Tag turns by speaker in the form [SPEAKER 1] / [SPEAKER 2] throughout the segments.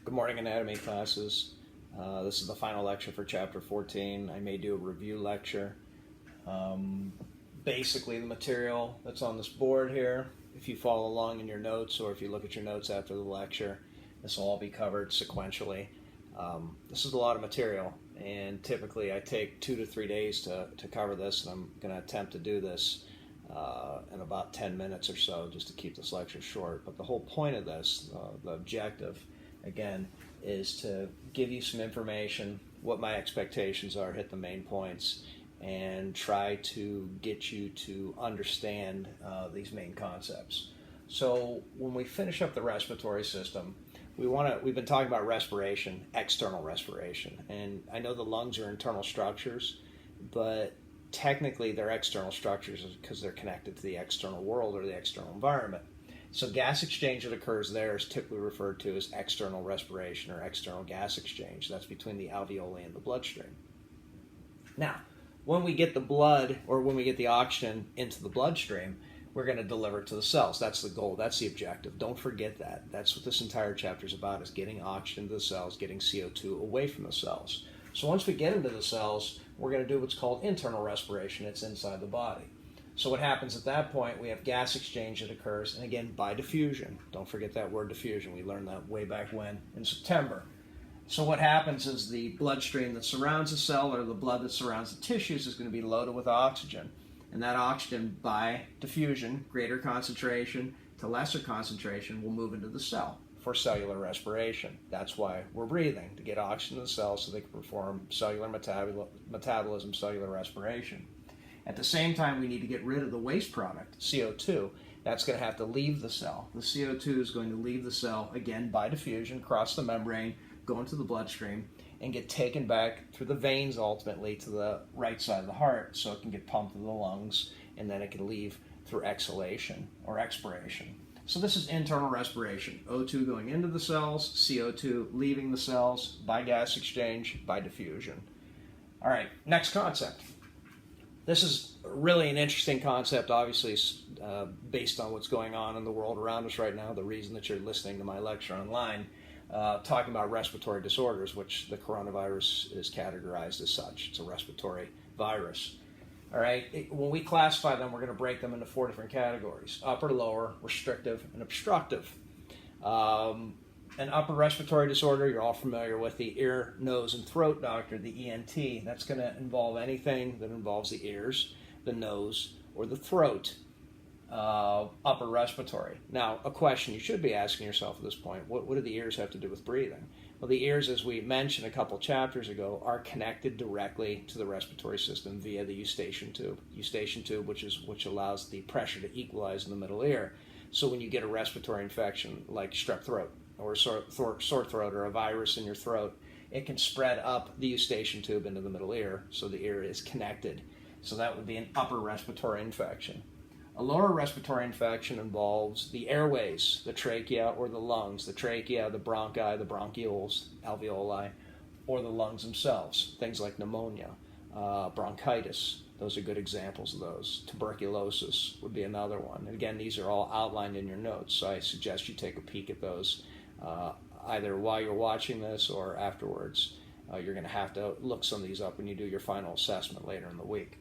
[SPEAKER 1] Good morning, anatomy classes. This is the final lecture for chapter 14. I may do a review lecture. Basically, the material that's on this board here, if you follow along in your notes or if you look at your notes after the lecture, this will all be covered sequentially. This is a lot of material, and typically I take 2 to 3 days to cover this, and I'm going to attempt to do this in about 10 minutes or so just to keep this lecture short. But the whole point of this, the objective, again, is to give you some information, what my expectations are, hit the main points, and try to get you to understand these main concepts. So when we finish up the respiratory system, we've been talking about respiration, external respiration, and I know the lungs are internal structures, but technically they're external structures because they're connected to the external world or the external environment. So gas exchange that occurs there is typically referred to as external respiration or external gas exchange. That's between the alveoli and the bloodstream. Now, when we get the blood or when we get the oxygen into the bloodstream, we're going to deliver it to the cells. That's the goal. That's the objective. Don't forget that. That's what this entire chapter is about, is getting oxygen to the cells, getting CO2 away from the cells. So once we get into the cells, we're going to do what's called internal respiration. It's inside the body. So what happens at that point, we have gas exchange that occurs, and again, by diffusion. Don't forget that word diffusion. We learned that way back when, in September. So what happens is the bloodstream that surrounds the cell, or the blood that surrounds the tissues, is going to be loaded with oxygen. And that oxygen, by diffusion, greater concentration to lesser concentration, will move into the cell for cellular respiration. That's why we're breathing, to get oxygen to the cells so they can perform cellular metabolism, cellular respiration. At the same time, we need to get rid of the waste product, CO2. That's going to have to leave the cell. The CO2 is going to leave the cell, again, by diffusion, cross the membrane, go into the bloodstream, and get taken back through the veins, ultimately, to the right side of the heart, so it can get pumped to the lungs, and then it can leave through exhalation or expiration. So this is internal respiration. O2 going into the cells, CO2 leaving the cells by gas exchange, by diffusion. All right, next concept. This is really an interesting concept, obviously, based on what's going on in the world around us right now, the reason that you're listening to my lecture online, talking about respiratory disorders, which the coronavirus is categorized as such. It's a respiratory virus. All right, when we classify them, we're going to break them into 4 different categories: upper, lower, restrictive, and obstructive. An upper respiratory disorder, you're all familiar with the ear, nose, and throat doctor, the ENT. That's going to involve anything that involves the ears, the nose, or the throat. Upper respiratory. Now, a question you should be asking yourself at this point: what do the ears have to do with breathing? Well, the ears, as we mentioned a couple chapters ago, are connected directly to the respiratory system via the eustachian tube. Eustachian tube, which allows the pressure to equalize in the middle ear. So when you get a respiratory infection like strep throat or sore throat or a virus in your throat, it can spread up the eustachian tube into the middle ear, so the ear is connected. So that would be an upper respiratory infection. A lower respiratory infection involves the airways, the trachea or the lungs, the trachea, the bronchi, the bronchioles, alveoli, or the lungs themselves. Things like pneumonia, bronchitis. Those are good examples of those. Tuberculosis would be another one. And again, these are all outlined in your notes, so I suggest you take a peek at those either while you're watching this or afterwards. You're going to have to look some of these up when you do your final assessment later in the week.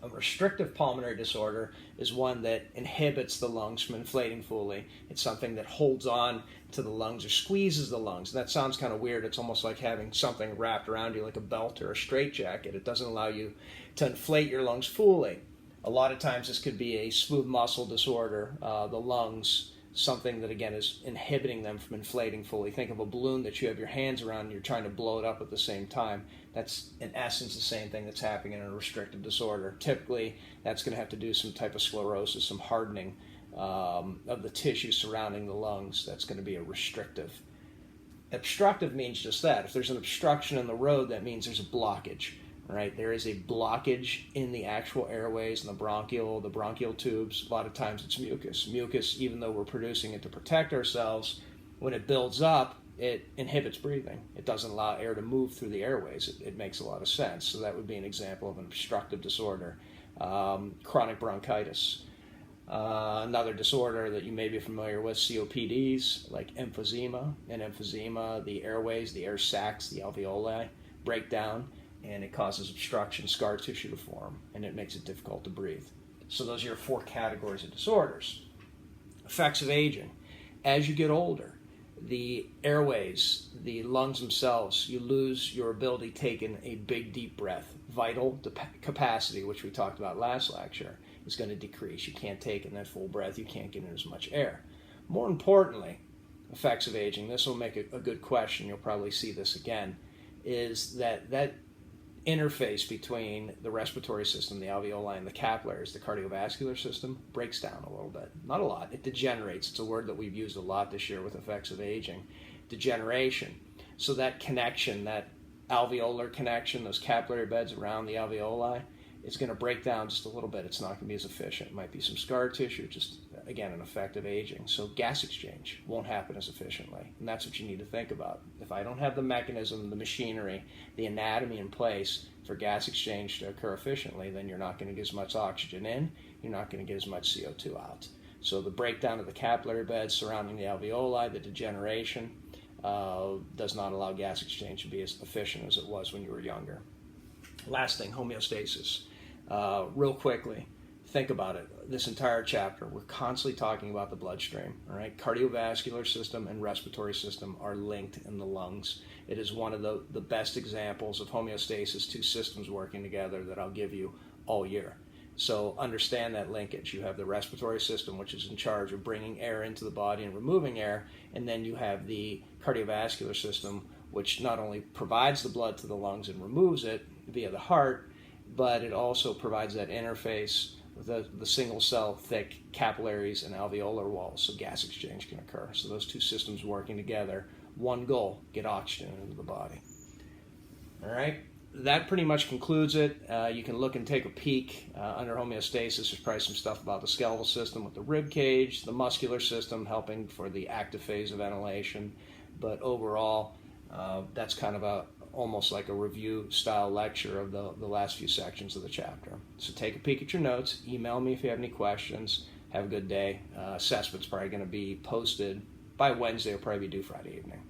[SPEAKER 1] A restrictive pulmonary disorder is one that inhibits the lungs from inflating fully. It's something that holds on to the lungs or squeezes the lungs. And that sounds kind of weird. It's almost like having something wrapped around you like a belt or a straitjacket. It doesn't allow you to inflate your lungs fully. A lot of times this could be a smooth muscle disorder, the lungs, something that, again, is inhibiting them from inflating fully. Think of a balloon that you have your hands around and you're trying to blow it up at the same time. That's, in essence, the same thing that's happening in a restrictive disorder. Typically, that's going to have to do some type of sclerosis, some hardening of the tissue surrounding the lungs. That's going to be a restrictive. Obstructive means just that. If there's an obstruction in the road, that means there's a blockage. Right? There is a blockage in the actual airways and the bronchial tubes. A lot of times it's mucus. Mucus, even though we're producing it to protect ourselves, when it builds up, it inhibits breathing. It doesn't allow air to move through the airways. It makes a lot of sense. So that would be an example of an obstructive disorder. Chronic bronchitis. Another disorder that you may be familiar with, COPDs, like emphysema. In emphysema, the airways, the air sacs, the alveoli break down, and it causes obstruction, scar tissue to form, and it makes it difficult to breathe. So those are your 4 categories of disorders. Effects of aging. As you get older, the airways, the lungs themselves, you lose your ability to take in a big, deep breath. Vital capacity, which we talked about last lecture, is going to decrease. You can't take in that full breath. You can't get in as much air. More importantly, effects of aging, this will make a good question. You'll probably see this again, is that interface between the respiratory system, the alveoli, and the capillaries, the cardiovascular system, breaks down a little bit. Not a lot. It degenerates. It's a word that we've used a lot this year with effects of aging. Degeneration. So that connection, that alveolar connection, those capillary beds around the alveoli, it's going to break down just a little bit. It's not going to be as efficient. It might be some scar tissue, just, again, an effect of aging. So gas exchange won't happen as efficiently, and that's what you need to think about. If I don't have the mechanism, the machinery, the anatomy in place for gas exchange to occur efficiently, then you're not going to get as much oxygen in, you're not going to get as much CO2 out. So the breakdown of the capillary beds surrounding the alveoli, the degeneration, does not allow gas exchange to be as efficient as it was when you were younger. Last thing, homeostasis. Real quickly, think about it. This entire chapter, we're constantly talking about the bloodstream. All right, cardiovascular system and respiratory system are linked in the lungs. It is one of the best examples of homeostasis, 2 systems working together, that I'll give you all year. So understand that linkage. You have the respiratory system, which is in charge of bringing air into the body and removing air, and then you have the cardiovascular system, which not only provides the blood to the lungs and removes it via the heart, but it also provides that interface with the single cell thick capillaries and alveolar walls, so gas exchange can occur. So those 2 systems working together, one goal, get oxygen into the body. All right, that pretty much concludes it. You can look and take a peek under homeostasis. There's probably some stuff about the skeletal system with the rib cage, the muscular system helping for the active phase of ventilation, but overall, that's kind of almost like a review style lecture of the last few sections of the chapter. So take a peek at your notes, email me if you have any questions. Have a good day. Assessment's probably going to be posted by Wednesday, it'll probably be due Friday evening.